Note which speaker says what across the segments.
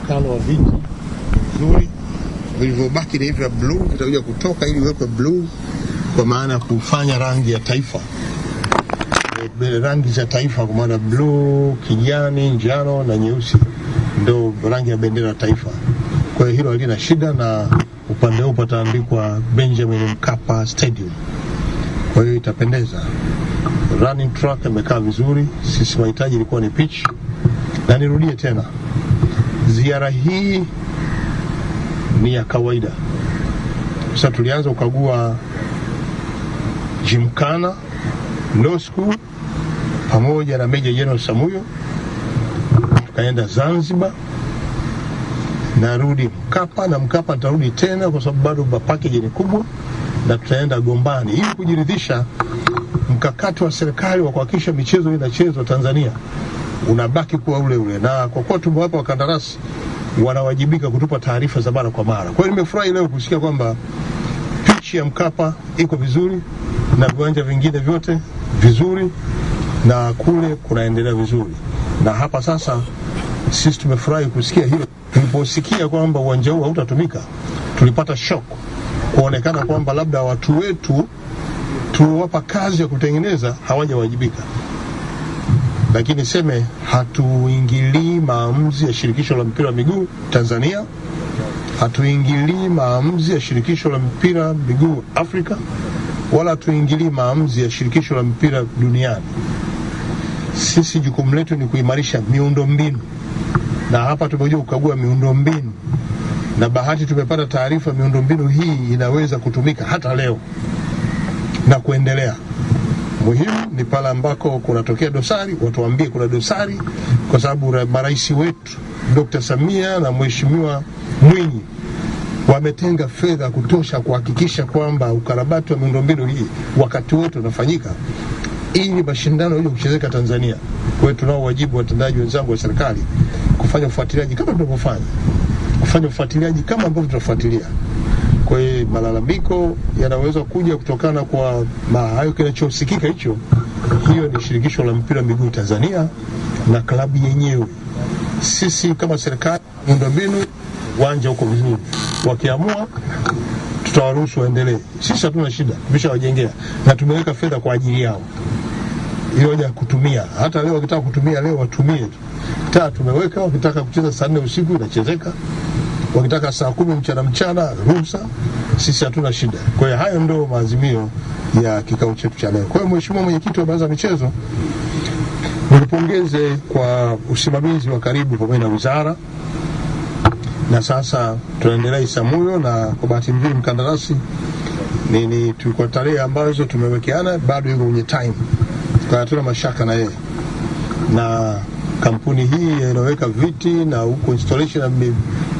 Speaker 1: muonekano wa viti nzuri. Vilivyobaki ni hivi vya blue, vitakuja kutoka ili iwekwe blue kwa maana ya kufanya rangi ya taifa. Rangi za taifa kwa maana blue, kijani, njano na nyeusi ndio rangi ya bendera ya taifa. Kwa hiyo hilo halina shida, na upande huu pataandikwa Benjamin Mkapa Stadium. Kwa hiyo itapendeza. Running track imekaa vizuri. Sisi mahitaji ilikuwa ni pitch. Na nirudie tena, ziara hii ni ya kawaida. Sasa tulianza kukagua Gymkhana Law School pamoja na Meja General Samuyo, tukaenda Zanzibar, narudi Mkapa, na Mkapa nitarudi tena kwa sababu bado package ni kubwa, na tutaenda Gombani ili kujiridhisha mkakati wa serikali wa kuhakikisha michezo inachezwa Tanzania unabaki kuwa ule ule, na kwa kuwa tumewapa wakandarasi wanawajibika kutupa taarifa za mara kwa mara. Kwa hiyo nimefurahi leo kusikia kwamba pitch ya Mkapa iko vizuri na viwanja vingine vyote vizuri na kule kunaendelea vizuri. Na hapa sasa sisi tumefurahi kusikia hilo. Tuliposikia kwamba uwanja huu hautatumika, tulipata shock kuonekana kwamba labda watu wetu tuwapa kazi ya kutengeneza hawajawajibika. Lakini seme hatuingilii maamuzi ya shirikisho la mpira wa miguu Tanzania, hatuingilii maamuzi ya shirikisho la mpira wa miguu Afrika, wala hatuingilii maamuzi ya shirikisho la mpira duniani. Sisi jukumu letu ni kuimarisha miundombinu, na hapa tumekuja kukagua miundombinu, na bahati tumepata taarifa miundombinu hii inaweza kutumika hata leo na kuendelea. Muhimu ni pale ambako kunatokea dosari, watuambie kuna dosari, kwa sababu marais wetu Dr. Samia na Mheshimiwa Mwinyi wametenga fedha kutosha kuhakikisha kwamba ukarabati wa miundombinu hii wakati wote unafanyika ili mashindano yaje kuchezeka Tanzania. Kwa hiyo tunao wajibu, watendaji wenzangu wa serikali, kufanya ufuatiliaji kama tunavyofanya, kufanya ufuatiliaji kama ambavyo tunafuatilia. Kwa hiyo malalamiko yanaweza kuja kutokana kwa hayo kinachosikika hicho. Hiyo ni shirikisho la mpira miguu Tanzania na klabu yenyewe. Sisi kama serikali, miundombinu, uwanja uko vizuri. Wakiamua tutawaruhusu waendelee. Sisi hatuna shida, tumeshawajengea na tumeweka fedha kwa ajili yao. Hiyo haja kutumia. Hata leo wakitaka kutumia leo watumie tu. Taa tumeweka, wakitaka kucheza saa 4 usiku inachezeka. Wakitaka saa 10 mchana ruhusa, sisi hatuna shida. Kwa hiyo hayo ndio maazimio ya kikao chetu cha leo. Kwa hiyo Mheshimiwa Mwenyekiti wa Baraza la Michezo, nilipongeze kwa usimamizi wa karibu pamoja na wizara, na sasa tunaendelea Isamuyo, na kwa bahati nzuri mkandarasi tulikuwa tarehe ambazo tumewekeana bado yuko kwenye time. Kwa hiyo hatuna mashaka na yeye. Na kampuni hii inaweka viti na huko installation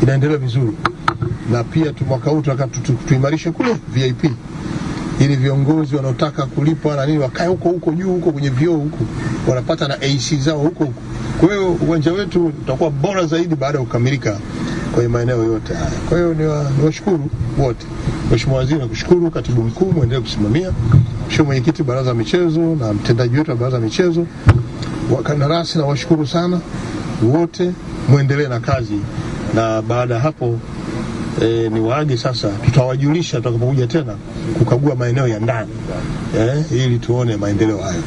Speaker 1: inaendelea vizuri. Na pia mwaka huu tunataka tuimarishe kule VIP, ili viongozi wanaotaka kulipa na nini wakae huko juu, huko kwenye vioo huko, wanapata na AC zao huko. Kwa hiyo uwanja wetu utakuwa bora zaidi baada ya kukamilika kwa maeneo yote haya. Kwa hiyo niwashukuru wote. Mheshimiwa Waziri nakushukuru, Katibu Mkuu muendelee kusimamia, Mheshimiwa Mwenyekiti Baraza la Michezo na mtendaji wetu wa Baraza la Michezo, wakandarasi na washukuru sana wote, muendelee na kazi. Na baada ya hapo ni waage sasa, tutawajulisha tutakapokuja tena kukagua maeneo ya ndani ili tuone maendeleo hayo.